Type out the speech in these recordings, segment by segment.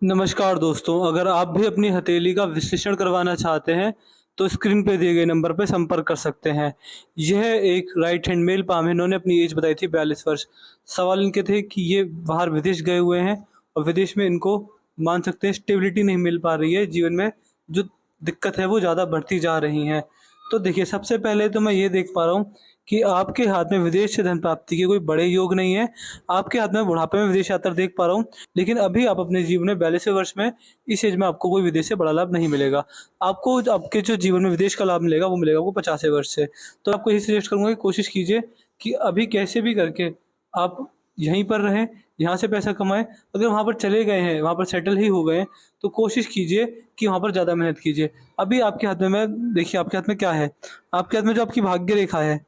नमस्कार दोस्तों, अगर आप भी अपनी हथेली का विश्लेषण करवाना चाहते हैं, तो स्क्रीन पे दिए गए नंबर पे संपर्क कर सकते हैं। यह एक राइट हैंड मेल पाम है, इन्होंने अपनी एज बताई थी 42 वर्ष। सवाल इनके थे कि ये बाहर विदेश गए हुए हैं और विदेश में इनको मान सकते हैं स्टेबिलिटी नहीं मिल पा रही है, जीवन में जो दिक्कत है वो ज़्यादा बढ़ती जा रही हैं। तो देखिए, सबसे पहले तो मैं ये देख पा रहा हूँ कि आपके हाथ में विदेश से धन प्राप्ति के कोई बड़े योग नहीं है। आपके हाथ में बुढ़ापे में विदेश यात्रा देख पा रहा हूँ। लेकिन अभी आप अपने जीवन में 42वें वर्ष में, इस एज में आपको कोई विदेश से बड़ा लाभ नहीं मिलेगा। आपको आपके जो जीवन में विदेश का लाभ मिलेगा, वो मिलेगा आपको 50वें वर्ष से। तो आपको यही सजेस्ट करूँगा कि कोशिश कीजिए कि अभी कैसे भी करके आप यहीं पर रहें, यहाँ से पैसा कमाएँ। अगर वहाँ पर चले गए हैं, वहाँ पर सेटल ही हो गए हैं, तो कोशिश कीजिए कि वहाँ पर ज़्यादा मेहनत कीजिए। अभी आपके हाथ में मैं देखिए आपके हाथ में क्या है? आपके हाथ में जो आपकी भाग्य रेखा है,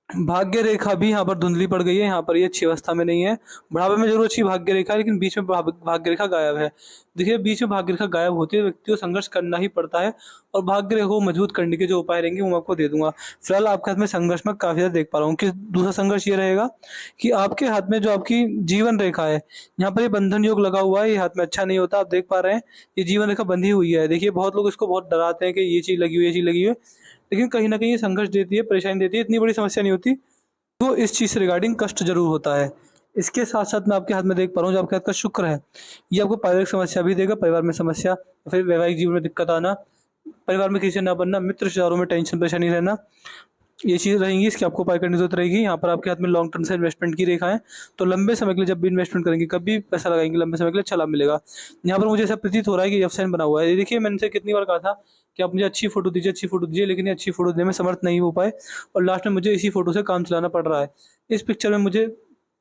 भाग्य रेखा भी यहाँ पर धुंधली पड़ गई है, यहाँ पर ये अच्छी अवस्था में नहीं है। बुढ़ापे में ज़रूर अच्छी भाग्य रेखा है, लेकिन बीच में भाग्य रेखा गायब है। देखिए, बीच में भाग्य रेखा गायब होती है, व्यक्ति को संघर्ष करना ही पड़ता है और भाग्य रेखा को मजबूत करने के जो उपाय रहेंगे, वो मैं आपको दे दूँगा। फिलहाल आपके हाथ में संघर्ष मैं काफ़ी ज़्यादा देख पा रहा हूँ कि दूसरा संघर्ष ये रहेगा कि आपके हाथ में जो आपकी जीवन रेखा है, यहाँ पर ये बंधन योग लगा हुआ है, ये हाथ में अच्छा नहीं होता। आप देख पा रहे हैं, ये जीवन रेखा बंधी हुई है। देखिए, बहुत लोग इसको बहुत डराते हैं कि ये चीज़ लगी हुई है, ये चीज़ लगी हुई है। लेकिन कहीं न कहीं ये संघर्ष देती है, परेशानी देती है, इतनी बड़ी समस्या नहीं होती। तो इस चीज़ से रिगार्डिंग कष्ट ज़रूर होता है। इसके साथ-साथ मैं आपके हाथ में देख पा रहा हूँ, जो आपके हाथ का शुक्र है, ये आपको पारिवारिक समस्या भी देगा, परिवार में समस्या, फिर वैवाहिक जीवन में दिक्कत आना, परिवार में किसी से ना बनना, मित्र रिश्तेदारों में टेंशन परेशानी रहना, ये चीज़ रहेंगी, इसकी आपको उपाय करने की ज़रूरत रहेगी। यहाँ पर आपके हाथ में लॉन्ग टर्म से इन्वेस्टमेंट की रेखा है, तो लंबे समय के लिए जब भी इन्वेस्टमेंट करेंगे, कभी पैसा लगाएँगे, लंबे समय के लिए अच्छा लाभ मिलेगा। यहाँ पर मुझे ऐसा प्रतीत हो रहा है कि एफ साइन बना हुआ है। ये देखिए, मैंने इनसे कितनी बार कहा था कि आप मुझे अच्छी फ़ोटो दीजिए, लेकिन ये अच्छी फ़ोटो देने में समर्थ नहीं हो पाए और लास्ट में मुझे इसी फ़ोटो से काम चलाना पड़ रहा है। इस पिक्चर में मुझे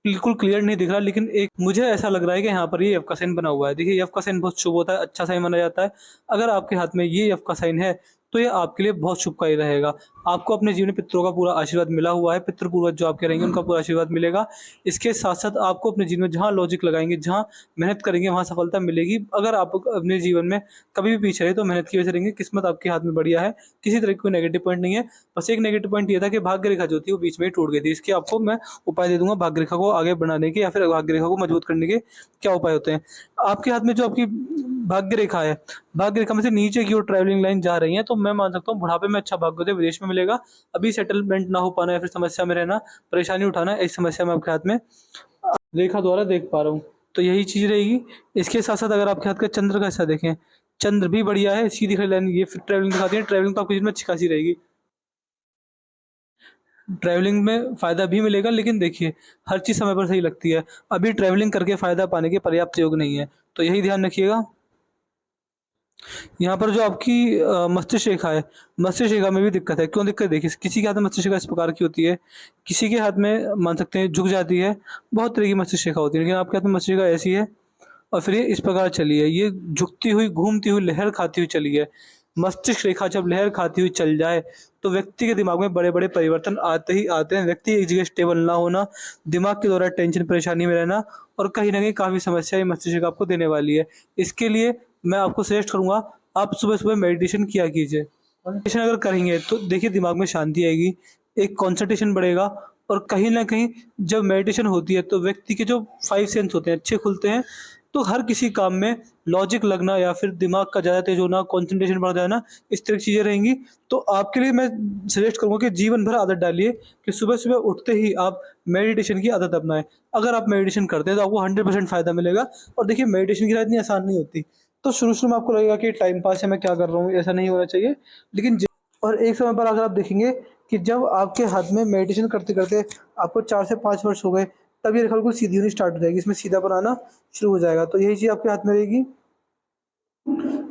बिल्कुल क्लियर नहीं दिख रहा, लेकिन एक मुझे ऐसा लग रहा है कि यहाँ पर ये एफ का साइन बना हुआ है। देखिए, एफ का साइन बहुत शुभ होता है, अच्छा साइन माना जाता है। अगर आपके हाथ में ये एफ का साइन है, तो ये आपके लिए बहुत शुभकारी रहेगा। आपको अपने जीवन में पितरों का पूरा आशीर्वाद मिला हुआ है, पितृ पूर्वज जो आपके रहेंगे, उनका पूरा आशीर्वाद मिलेगा। इसके साथ-साथ आपको अपने जीवन में जहाँ लॉजिक लगाएँगे, जहाँ मेहनत करेंगे, वहाँ सफलता मिलेगी। अगर आप अपने जीवन में कभी भी पीछे रहे, तो मेहनत की वजह से रहेंगे, किस्मत आपके हाथ में बढ़िया है, किसी तरह की कोई नेगेटिव पॉइंट नहीं है। बस एक नेगेटिव पॉइंट ये था कि भाग्य रेखा जो थी, वो बीच में ही टूट गई थी। इसके आपको मैं उपाय दे दूँगा, भाग्य रेखा को आगे बढ़ाने के या फिर भाग्य रेखा को मजबूत करने के क्या उपाय होते हैं। आपके हाथ में जो आपकी भाग्य रेखा है, भाग्य रेखा में से नीचे की ओर ट्रैवलिंग लाइन जा रही है, तो मैं मान सकता हूँ बुढ़ापे में अच्छा भाग्योदय विदेश में मिलेगा। अभी सेटलमेंट ना हो पाना या फिर समस्या में रहना, परेशानी उठाना, इस समस्या में आपके हाथ में रेखा द्वारा देख पा रहा हूँ। तो यही चीज़ रहेगी। इसके साथ-साथ अगर आपके हाथ का चंद्र का हिस्सा देखें, चंद्र भी बढ़िया है, सीधी खड़ी लाइन, ये फिर ट्रैवलिंग दिखाती है, ट्रैवलिंग तो आपके जीवन में अच्छी खासी रहेगी। ट्रैवलिंग में फ़ायदा भी मिलेगा, लेकिन देखिए, हर चीज़ समय पर सही लगती है। अभी ट्रैवलिंग करके फ़ायदा पाने के पर्याप्त योग नहीं है, तो यही ध्यान रखिएगा। यहाँ पर जो आपकी मस्तिष्क रेखा है, मस्तिष्क रेखा में भी दिक्कत है। क्यों दिक्कत? देखिए, किसी के हाथ में मस्तिष्क रेखा इस प्रकार की होती है, किसी के हाथ में मान सकते हैं झुक जाती है, बहुत तरह की मस्तिष्क रेखा होती है, लेकिन आपके हाथ में मस्तिष्क रेखा ऐसी है और फिर ये इस प्रकार चली है। ये झुकती हुई, घूमती हुई, लहर खाती हुई चली है। मस्तिष्क रेखा जब लहर खाती हुई चल जाए, तो व्यक्ति के दिमाग में बड़े-बड़े परिवर्तन आते ही आते हैं। व्यक्ति एक जगह स्टेबल ना होना, दिमाग के दौरान टेंशन परेशानी में रहना और कहीं न कहीं काफ़ी समस्याएँ मस्तिष्क रेखा आपको देने वाली है। इसके लिए मैं आपको सजेस्ट करूँगा, आप सुबह-सुबह मेडिटेशन किया कीजिए। मेडिटेशन अगर करेंगे, तो देखिए दिमाग में शांति आएगी, एक कंसंट्रेशन बढ़ेगा और कहीं न कहीं जब मेडिटेशन होती है, तो व्यक्ति के जो 5 सेंस होते हैं, अच्छे खुलते हैं। तो हर किसी काम में लॉजिक लगना या फिर दिमाग का ज़्यादा तेज़ होना, कंसंट्रेशन बढ़ जाना, इस तरह की चीज़ें रहेंगी। तो आपके लिए मैं सजेस्ट करूँगा कि जीवन भर आदत डालिए कि सुबह-सुबह उठते ही आप मेडिटेशन की आदत अपनाएँ। अगर आप मेडिटेशन करते हैं, तो आपको 100% फ़ायदा मिलेगा और देखिए, मेडिटेशन की राह इतनी आसान नहीं होती। तो शुरू-शुरू में आपको लगेगा कि टाइम पास है, मैं क्या कर रहा हूँ, ऐसा नहीं होना चाहिए। लेकिन ज और एक समय पर अगर आप देखेंगे कि जब आपके हाथ में मेडिटेशन करते-करते आपको 4 से 5 वर्ष हो गए, तब ये रेखा बिल्कुल सीधी होनी स्टार्ट हो जाएगी, इसमें सीधापन आना शुरू हो जाएगा। तो यही चीज़ आपके हाथ में रहेगी।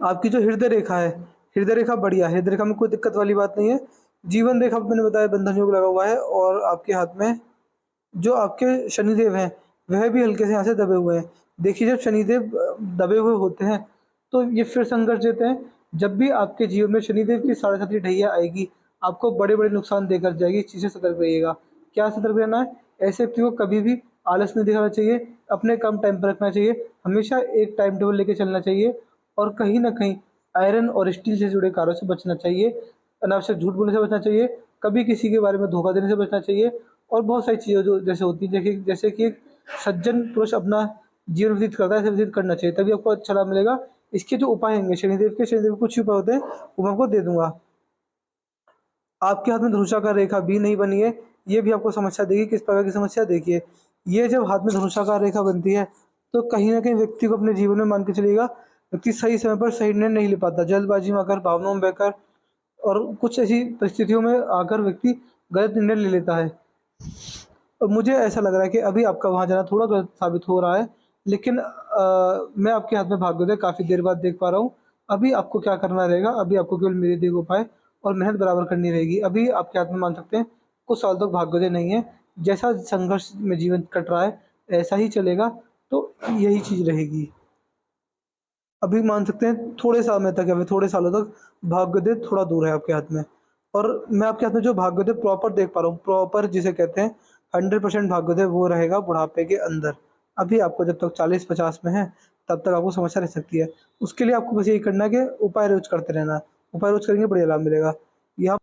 आपकी जो हृदय रेखा है, हृदय रेखा बढ़िया है, हृदय रेखा में कोई दिक्कत वाली बात नहीं है। जीवन रेखा मैंने बताया बंधन योग लगा हुआ है और आपके हाथ में जो आपके शनिदेव हैं, वह भी हल्के से यहाँ से दबे हुए हैं। देखिए, जब शनिदेव दबे हुए होते हैं, तो ये फिर संघर्ष देते हैं। जब भी आपके जीवन में शनिदेव की साढ़े साती ढैया आएगी, आपको बड़े-बड़े नुकसान देकर जाएगी, इस चीज़ से सतर्क रहिएगा। क्या सतर्क रहना है? ऐसे व्यक्ति को कभी भी आलस नहीं दिखाना चाहिए, अपने काम टाइम पर रखना चाहिए, हमेशा एक टाइम टेबल लेके चलना चाहिए और कहीं न कहीं आयरन और स्टील से जुड़े कार्यों से बचना चाहिए, अनावश्यक झूठ बोलने से बचना चाहिए, कभी किसी के बारे में धोखा देने से बचना चाहिए और बहुत सारी चीज़ें जो जैसे होती हैं, देखिए जैसे कि एक सज्जन पुरुष अपना जीवन व्यतीत करता है, ऐसे व्यतीत करना चाहिए, तभी आपको अच्छा लाभ मिलेगा। इसके जो उपाय होंगे शनिदेव के कुछ उपाय होते हैं, वो मैं आपको दे दूँगा। आपके हाथ में धनुषाकार रेखा भी नहीं बनी है, ये भी आपको समस्या देगी। किस प्रकार की समस्या? देखिए, ये जब हाथ में धनुषाकार रेखा बनती है, तो कहीं न कहीं व्यक्ति को अपने जीवन में मान के चलिएगा, व्यक्ति सही समय पर सही निर्णय नहीं ले पाता। जल्दबाजी में आकर, भावनाओं में बहकर और कुछ ऐसी परिस्थितियों में आकर व्यक्ति गलत निर्णय ले लेता है। और मुझे ऐसा लग रहा है कि अभी आपका वहाँ जाना थोड़ा गलत साबित हो रहा है, लेकिन मैं आपके हाथ में भाग्योदय काफ़ी देर बाद देख पा रहा हूँ। अभी आपको क्या करना रहेगा, अभी आपको केवल मेरे दिए गए उपाय और मेहनत बराबर करनी रहेगी। अभी आपके हाथ में मान सकते हैं कुछ साल तक भाग्योदय नहीं है, जैसा संघर्ष में जीवन कट रहा है, ऐसा ही चलेगा, तो यही चीज़ रहेगी। अभी मान सकते हैं थोड़े समय तक या फिर थोड़े सालों तक भाग्योदय थोड़ा दूर है आपके हाथ में। और मैं आपके हाथ में जो भाग्योदय प्रॉपर देख पा रहा हूँ, प्रॉपर जिसे कहते हैं 100% भाग्योदय, वो रहेगा बुढ़ापे के अंदर। अभी आपको जब तक 40-50 में है, तब तक आपको समस्या रह सकती है। उसके लिए आपको बस यही करना है कि उपाय रोज़ करते रहना है। उपाय रोज़ करेंगे बढ़िया लाभ मिलेगा। यहाँ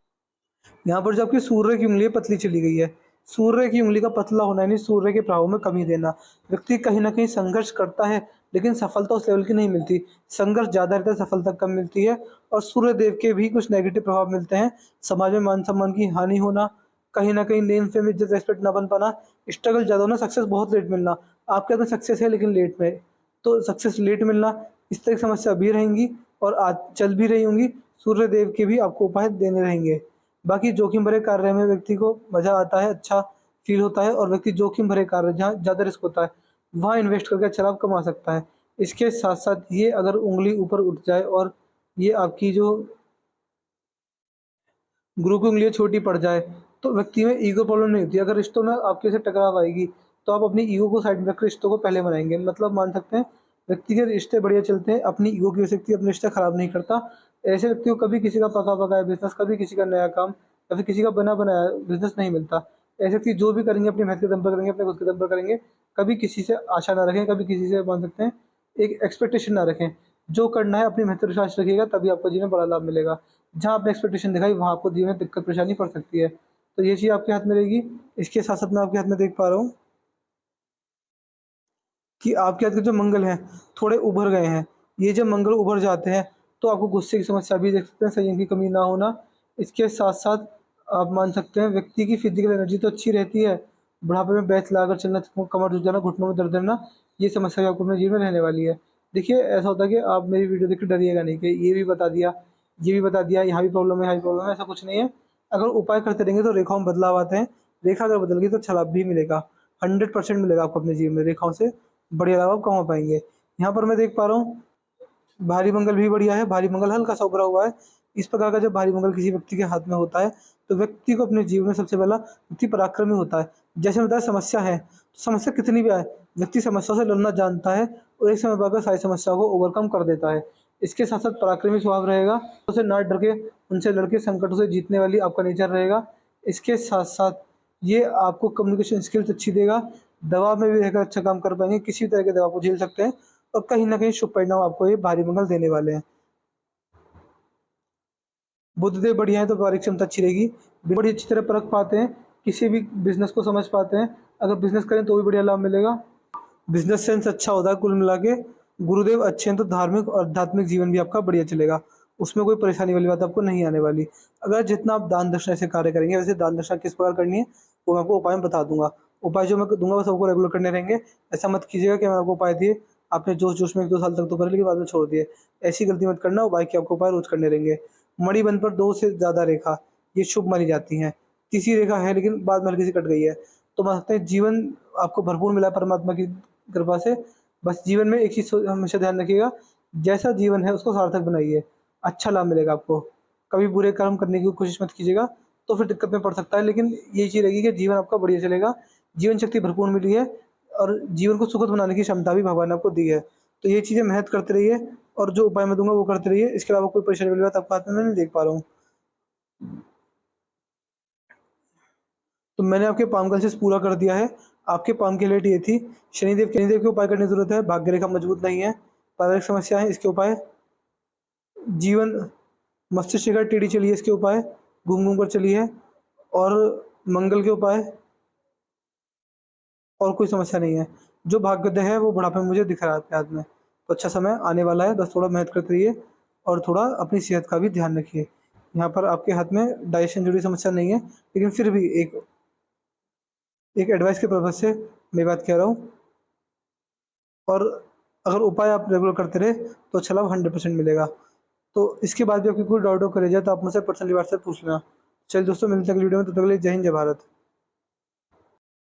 यहाँ पर जो आपकी सूर्य की उँगली है, पतली चली गई है। सूर्य की उँगली का पतला होना यानी सूर्य के प्रभाव में कमी देना। व्यक्ति कहीं न कहीं संघर्ष करता है, लेकिन सफलता उस लेवल की नहीं मिलती। संघर्ष ज़्यादा रहता है, सफलता कम मिलती है। और सूर्य देव के भी कुछ नेगेटिव प्रभाव मिलते हैं। समाज में मान-सम्मान की हानि होना, कहीं न कहीं नेम फेम, इज़्ज़त, रिस्पेक्ट ना बन पाना, स्ट्रगल ज़्यादा होना, सक्सेस बहुत लेट मिलना। आपके हाथ में सक्सेस है लेकिन लेट में, तो सक्सेस लेट मिलना, इस तरह की समस्या अभी रहेंगी और आज चल भी रही होंगी। सूर्य देव के भी आपको उपाय देने रहेंगे। बाकी जोखिम भरे कार्य में व्यक्ति को मज़ा आता है, अच्छा फ़ील होता है, और व्यक्ति जोखिम भरे कार्य जहाँ ज़्यादा रिस्क होता है, वहाँ इन्वेस्ट करके अच्छा लाभ कमा सकता है। इसके साथ-साथ ये अगर उँगली ऊपर उठ जाए और ये आपकी जो गुरु की उँगलियाँ छोटी पड़ जाए, तो व्यक्ति में ईगो प्रॉब्लम नहीं होती। अगर रिश्तों में आपके से टकराव आएगी, तो आप अपनी ईगो को साइड में रखकर रिश्तों को पहले बनाएँगे। मतलब मान सकते हैं, व्यक्ति के रिश्ते बढ़िया चलते हैं, अपनी ईगो की वजह से व्यक्ति अपने रिश्ते खराब नहीं करता। ऐसे व्यक्ति को कभी किसी का पका-पकाया बिज़नेस, कभी किसी का नया काम या फिर किसी का बना-बनाया बिज़नेस नहीं मिलता। ऐसे व्यक्ति जो भी करेंगे अपनी मेहनत के दम पर करेंगे, अपने खुद के दम पर करेंगे। कभी किसी से आशा ना रखें, कभी किसी से मान सकते हैं एक एक्सपेक्टेशन ना रखें। जो करना है अपनी मेहनत पर विश्वास रखिएगा, तभी आपको जीवन में बड़ा लाभ मिलेगा। जहाँ आपने एक्सपेक्टेशन दिखाई, वहाँ आपको जीवन में दिक्कत परेशानी पड़ सकती है। तो ये चीज़ आपके हाथ में रहेगी। इसके साथ-साथ मैं आपके हाथ में देख पा रहा हूँ कि आपके हाथ के जो मंगल हैं, थोड़े उभर गए हैं। ये जब मंगल उभर जाते हैं, तो आपको गुस्से की समस्या भी देख सकते हैं, संयम की कमी ना होना। इसके साथ-साथ आप मान सकते हैं व्यक्ति की फ़िज़िकल एनर्जी तो अच्छी रहती है, बुढ़ापे में बैठ लगाकर चलना, कमर झुक जाना, घुटनों में दर्द रहना, ये समस्या भी आपको अपने जीवन में रहने वाली है। देखिए, ऐसा होता है कि आप मेरी वीडियो देख के डरिएगा नहीं कि ये भी बता दिया, ये भी बता दिया, यहाँ भी प्रॉब्लम है, यहाँ भी प्रॉब्लम है, ऐसा कुछ नहीं है। अगर उपाय करते रहेंगे तो रेखाओं में बदलाव आते हैं। रेखा अगर बदल गई तो अच्छा लाभ भी मिलेगा, 100% मिलेगा आपको अपने जीवन में रेखाओं से बढ़िया लाभ आप कमा पाएँगे। यहाँ पर मैं देख पा रहा हूँ, भारी मंगल भी बढ़िया है, भारी मंगल हल्का-सा उभरा हुआ है। इस प्रकार का जब भारी मंगल किसी व्यक्ति के हाथ में होता है, तो व्यक्ति को अपने जीवन में सबसे पहला व्यक्ति पराक्रमी होता है। जैसे बताया समस्या है, तो समस्या कितनी भी आए, व्यक्ति समस्या से लड़ना जानता है और एक समय पाकर सारी समस्याओं को ओवरकम कर देता है। इसके साथ-साथ पराक्रमी स्वभाव रहेगा, उसे ना डर के, उनसे लड़ के संकटों से जीतने वाली आपका नेचर रहेगा। इसके साथ-साथ ये आपको कम्युनिकेशन स्किल्स अच्छी देगा, दबाव में भी रहकर अच्छा काम कर पाएँगे, किसी भी तरह के दबाव को झेल सकते हैं। और कहीं न कहीं शुभ परिणाम आपको ये भारी मंगल देने वाले हैं। बुद्धदेव बढ़िया है तो व्यावहारिक क्षमता अच्छी रहेगी। बड़ी अच्छी तरह परख पाते हैं, किसी भी बिज़नेस को समझ पाते हैं। अगर बिज़नेस करें तो भी बढ़िया लाभ मिलेगा। बिज़नेस सेंस अच्छा होता है कुल मिला के। गुरुदेव अच्छे हैं तो धार्मिक और आध्यात्मिक जीवन भी आपका बढ़िया चलेगा। उसमें कोई परेशानी वाली बात आपको नहीं आने वाली। अगर जितना आप दान दक्षिणा से कार्य करेंगे, वैसे दान दक्षिणा किस प्रकार करनी है, वो मैं आपको उपाय में बता दूँगा। उपाय जो मैं दूँगा वो सबको रेगुलर करने रहेंगे। ऐसा मत कीजिएगा कि मैंने आपको उपाय दिए, आपने जोश-जोश में 1-2 साल तक तो करे लेकिन बाद में छोड़ दिए। ऐसी गलती मत करना, बाकी आपको उपाय रोज़ करने रहेंगे। मणिबंध पर 2 से ज़्यादा रेखा, ये शुभ मानी जाती हैं। तीसरी रेखा है लेकिन बाद में हल्की सी कट गई है। तो मान सकते हैं जीवन आपको भरपूर मिला है परमात्मा की कृपा से। बस जीवन में एक चीज़ हमेशा ध्यान रखिएगा, जैसा जीवन है उसको सार्थक बनाइए, अच्छा लाभ मिलेगा आपको। कभी बुरे कर्म करने की कोशिश मत कीजिएगा, तो फिर दिक्कत में पड़ सकता है, लेकिन ये चीज़ रहेगी कि जीवन आपका बढ़िया चलेगा, जीवन शक्ति भरपूर मिली है और जीवन को सुखद बनाने की क्षमता भी भगवान ने आपको दी है। तो ये चीज़ें मेहनत करते रहिए और जो उपाय मैं दूँगा वो करते रहिए, इसके अलावा कोई परेशानी वाली बात आपके हाथ में मैं नहीं देख पा रहा हूँ। तो मैंने आपके पाम कल्सेस पूरा कर दिया है। आपके पाम की अलर्ट ये थी, शनिदेव के उपाय करने की ज़रूरत है, भाग्य रेखा मजबूत नहीं है, पारिवारिक समस्या है, इसके उपाय जीवन मस्तिष्क रेखा टेढ़ी चली है, इसके उपाय घूम-घूम कर चली है, और मंगल के उपाय, और कोई समस्या नहीं है। जो भाग्योदय है वो बुढ़ापे में मुझे दिख रहा है आपके हाथ में। तो अच्छा समय आने वाला है, बस थोड़ा मेहनत करते रहिए और थोड़ा अपनी सेहत का भी ध्यान रखिए। यहाँ पर आपके हाथ में डाइजेशन जुड़ी समस्या नहीं है, लेकिन फिर भी एक एक एडवाइस के पर्पज़ से मैं बात कह रहा हूँ। और अगर उपाय आप रेगुलर करते रहे तो अच्छा लाभ 100% मिलेगा। तो इसके बाद भी आपकी कोई डाउट हो करे जाए तो आप मुझसे पर्सनली व्हाट्सएप पूछ लेना। चलिए दोस्तों, मिलते हैं अगली वीडियो में, तब तक के लिए जय हिंद, जय भारत।